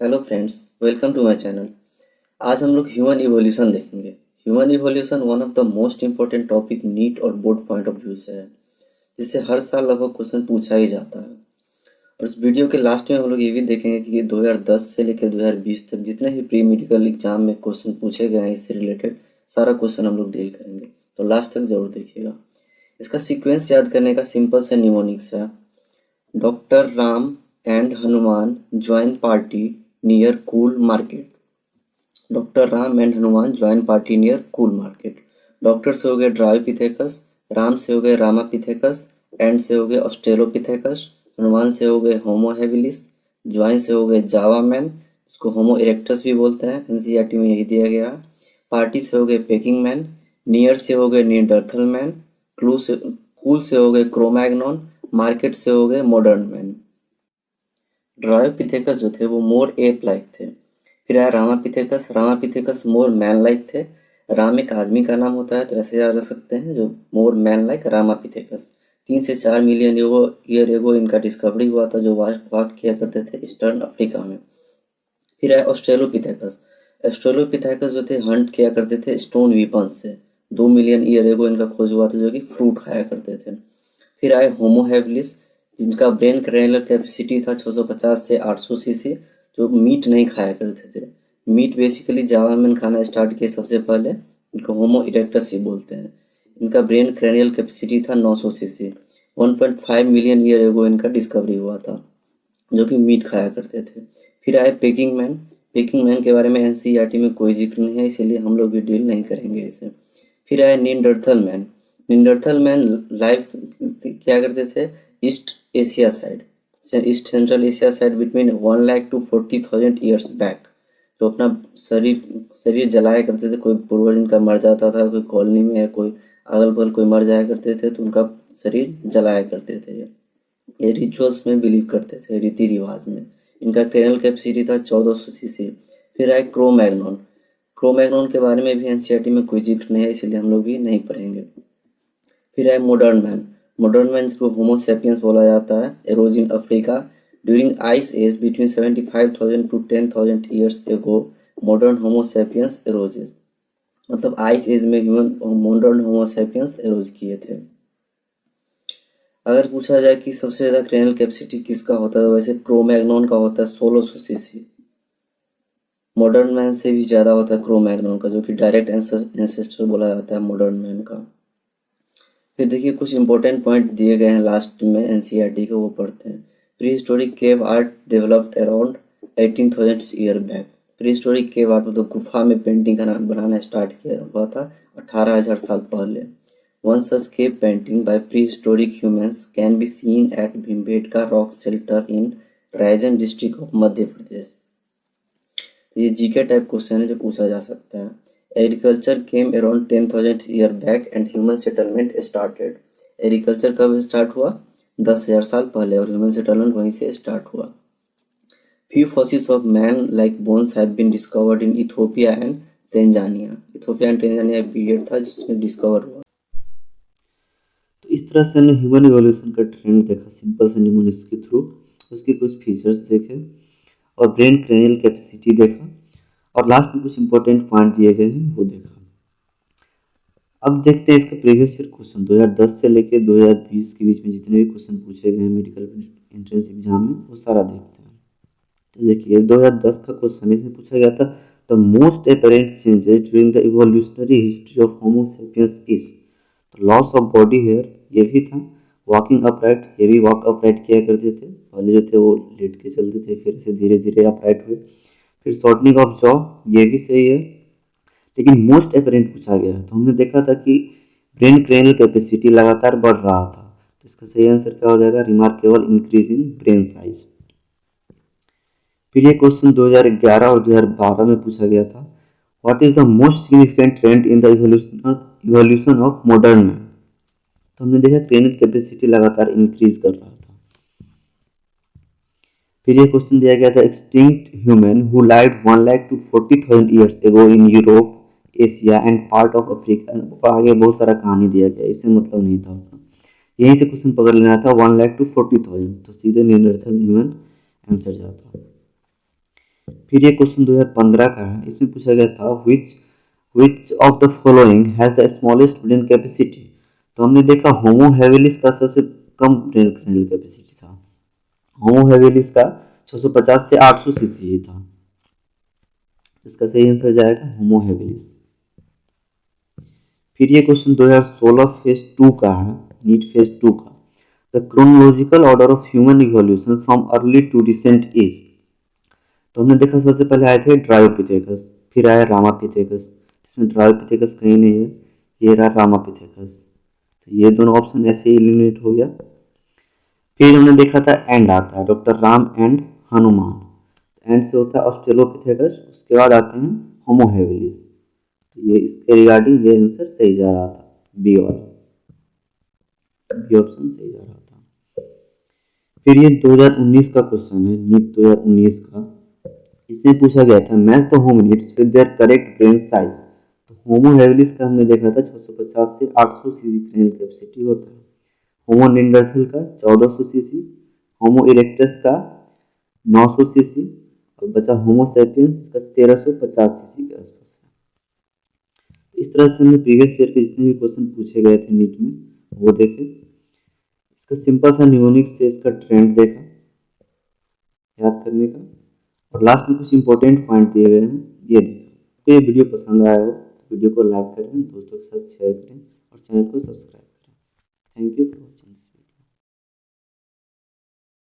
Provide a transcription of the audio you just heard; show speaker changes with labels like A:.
A: Hello friends, welcome to my channel. आज हम लोग ह्यूमन इवोल्यूशन देखेंगे। Human evolution one of the most important topic NEET और board point of view से है, जिससे हर साल लगभग क्वेश्चन पूछा ही जाता है। और इस वीडियो के लास्ट में हम लोग ये भी देखेंगे कि 2010 से लेकर 2020 तक जितने भी प्री मेडिकल एग्जाम में क्वेश्चन पूछे गए हैं इससे रिलेटेड सारा क्वेश्चन हम लोग डील करेंगे, तो लास्ट तक जरूर देखिएगा। इसका सीक्वेंस याद करने का सिंपल से निमोनिक्स है। Doctor Ram and Hanuman join party near cool market. Doctor Ram and Hanuman join party near cool market. Doctor से हो गए ड्रायोपिथेकस, राम से हो गए रामापिथेकस, एंड से हो गए ऑस्ट्रेलोपिथेकस, हनुमान से हो गए होमो हेबिलिस, ज्वाइन से हो गए जावा मैन, इसको होमो इरेक्टस भी बोलते हैं, एनसीईआरटी में यही दिया गया है। पार्टी से हो गए पेकिंग मैन, नियर से हो गए नियरडर्थल मैन, क्लू से कूल से हो गए क्रोमैग्नॉन, मार्केट से हो गए मॉडर्न मैन। ड्रायोपिथेकस जो थे वो मोर एप लाइक थे। फिर आया Ramapithecus, Ramapithecus more man like थे। राम एक आदमी का नाम होता है तो ऐसे याद रख सकते हैं, जो मोर मैन लाइक रामापिथेकस। 3 से 4 मिलियन ईयर एगो इनका डिस्कवरी हुआ था, जो वाक किया करते थे ईस्टर्न अफ्रीका में। फिर आया ऑस्ट्रेलोपिथेकस। ऑस्ट्रेलोपिथेकस जो थे हंट किया करते थे स्टोन वीपन्स से। 2 मिलियन ईयर एगो इनका खोज हुआ था, जो कि फ्रूट खाया करते थे। फिर आए होमो हैबिलिस, जिनका ब्रेन क्रेनियल कैपेसिटी था 650 से 800 सीसी, जो मीट नहीं खाया करते थे। मीट बेसिकली जावा में खाना स्टार्ट किए सबसे पहले, इनको होमो इरेक्टस ही बोलते हैं। इनका ब्रेन क्रेनियल कैपेसिटी था 900 सीसी। 1.5 मिलियन ईयर एगो इनका डिस्कवरी हुआ था, जो कि मीट खाया करते थे। फिर आए पेकिंग मैन। पेकिंग मैन के बारे में एनसीईआरटी में कोई जिक्र नहीं है, इसीलिए हम लोग भी डील नहीं करेंगे इसे। फिर आए Neanderthal man. Neanderthal man live क्या करते थे East Asia side, East Central Asia side between 1 lakh to 40,000 years back. तो अपना शरीर शरीर जलाया करते थे। कोई पूर्वज इनका मर जाता था, कोई कॉलोनी में है, कोई अगल बगल कोई मर जाया करते थे तो उनका शरीर जलाया करते थे। ये रिचुअल्स में बिलीव करते थे, रीति रिवाज में। इनका क्रेनल कैपेसिटी था 1400 सीसी। फिर आए क्रोमैग्नॉन। क्रोमैग्नॉन के बारे में भी एनसीईआरटी में कोई जिक्र नहीं है, इसलिए हम लोग भी नहीं पढ़ेंगे। फिर है मॉडर्न मैन। मॉडर्न मैन जिसको होमो सेपियंस बोला जाता है, arose in Africa during ice age between 75,000 to 10,000 years ago modern homo sapiens arose. मतलब आइस एज में human modern homo sapiens arose किए थे। अगर पूछा जाए कि सबसे ज़्यादा क्रेनल कैपेसिटी किसका होता है, तो वैसे क्रोमैग्नॉन का होता है 1600 सीसी। मॉडर्न मैन से भी ज़्यादा होता है क्रोमैग्नॉन का, जो कि डायरेक्ट एंसेस्टर बोला जाता है मॉडर्न मैन का। फिर देखिए कुछ इंपॉर्टेंट पॉइंट दिए गए हैं लास्ट में एनसीईआरटी के, वो पढ़ते हैं। Pre historic cave art developed around 18,000 year back. Pre historic cave art मतलब गुफा में पेंटिंग बनाना स्टार्ट किया हुआ था 18,000 साल पहले। One such cave painting by prehistoric humans can be seen at Bhimbetka rock shelter in Raisen district of Madhya Pradesh. तो ये जीके टाइप क्वेश्चन है जो पूछा जा सकता है। Agriculture came around 10,000 year back and human settlement started. Agriculture कब स्टार्ट हुआ? 10,000 साल पहले, और ह्यूमन सेटलमेंट वहीं से स्टार्ट हुआ। Few fossils of man-like bones have been discovered in Ethiopia and Tanzania. Ethiopia and Tanzania period था जिसमें डिस्कवर हुआ। तो इस तरह से हमने ह्यूमन इवोल्यूशन का ट्रेंड देखा सिंपल से निमोनिक्स के थ्रू। उसके कुछ फीचर्स देखे और ब्रेन क्रेनियल कैपेसिटी देखा, और लास्ट में कुछ इंपॉर्टेंट पॉइंट दिए गए हैं वो देखा। अब देखते हैं इसका प्रीवियस ईयर क्वेश्चन 2010 से लेके 2020 के बीच में जितने भी क्वेश्चन पूछे गए हैं मेडिकल एंट्रेंस एग्जाम में, वो सारा देखते हैं। तो देखिए 2010 का क्वेश्चन इसमें पूछा गया था, the most apparent changes during the evolutionary history of homo sapiens is. तो लॉस ऑफ बॉडी हेयर ये भी था। वॉकिंग अपराइट, ये भी वॉक अपराइट किया करते थे, पहले जो थे वो लेट के चलते थे, फिर से धीरे धीरे अपराइट हुए। फिर शॉर्टनिंग ऑफ जॉ, ये भी सही है। लेकिन मोस्ट अपरेंट पूछा गया है, तो हमने देखा था कि ब्रेन क्रेनियल कैपेसिटी लगातार बढ़ रहा था, तो इसका सही आंसर क्या हो जाएगा? Remarkable increase in brain size. फिर ये क्वेश्चन 2011 और 2012 में पूछा गया था, what is the most significant trend in the evolution of modern man. तो हमने देखा क्रेनियल कैपेसिटी लगातार इंक्रीज कर रहा था। फिर ये क्वेश्चन दिया गया था, extinct human who lived 1 lakh to 40,000 years ago in Europe Asia and part of Africa. आगे बहुत सारा कहानी दिया गया, इससे मतलब नहीं था उतना। यहीं से क्वेश्चन पकड़ लेना था 1 लाख टू 40,000, तो सीधे नियंडरथल ह्यूमन आंसर जाता। फिर ये क्वेश्चन 2015 का है, इसमें पूछा गया था which of the following has the smallest brain capacity. तो हमने देखा होमो हेविलिस का सबसे कम ब्रेन कैपेसिटी था, होमो हेविलिस का 650 से 800 सीसी ही था। इसका सही आंसर जाएगा होमो हेविलिस। फिर ये क्वेश्चन 2016 फेज 2 का है, नीट फेज 2 का, the chronological order of human evolution from early to recent age. तो हमने देखा सबसे पहले आए थे ड्रायोपिथेकस, फिर आया रामापिथेकस। इसमें ड्रायोपिथेकस कहीं नहीं है, ये रहा रामापिथेकस। तो ये दोनों ऑप्शन ऐसे ही एलिमिनेट हो गया। फिर हमने देखा था एंड आता है, doctor Ram and Hanuman. And से होता है ऑस्ट्रेलोपिथेकस, उसके बाद आते हैं होमो हेविलिस। तो ये इसके रिगार्डिंग ये आंसर सही जा रहा था, बी वाला, बी ऑप्शन सही जा रहा था। फिर ये 2019 का क्वेश्चन है, नीट 2019 का। इसमें पूछा गया था match the hominids with their correct brain size. तो होमो हेविलिस का हमने देखा था 650 से 800 सीसी ब्रेन कैपेसिटी होता है, होमो निंडरथल का 1400 सीसी, होमो इरेक्टस का 900 सीसी, और बचा होमो सैपियंस इसका 1350 सीसी के आसपास है। इस तरह से हमने प्रीवियस ईयर के जितने भी क्वेश्चन पूछे गए थे नीट में वो देखे। इसका सिंपल सा न्यूमोनिक से इसका ट्रेंड देखा याद करने का, और लास्ट में कुछ इंपॉर्टेंट पॉइंट दिए गए हैं ये देखा। तो ये वीडियो पसंद आया हो तो वीडियो को लाइक करें, दोस्तों के साथ शेयर करें और चैनल को सब्सक्राइब करें। Thank you.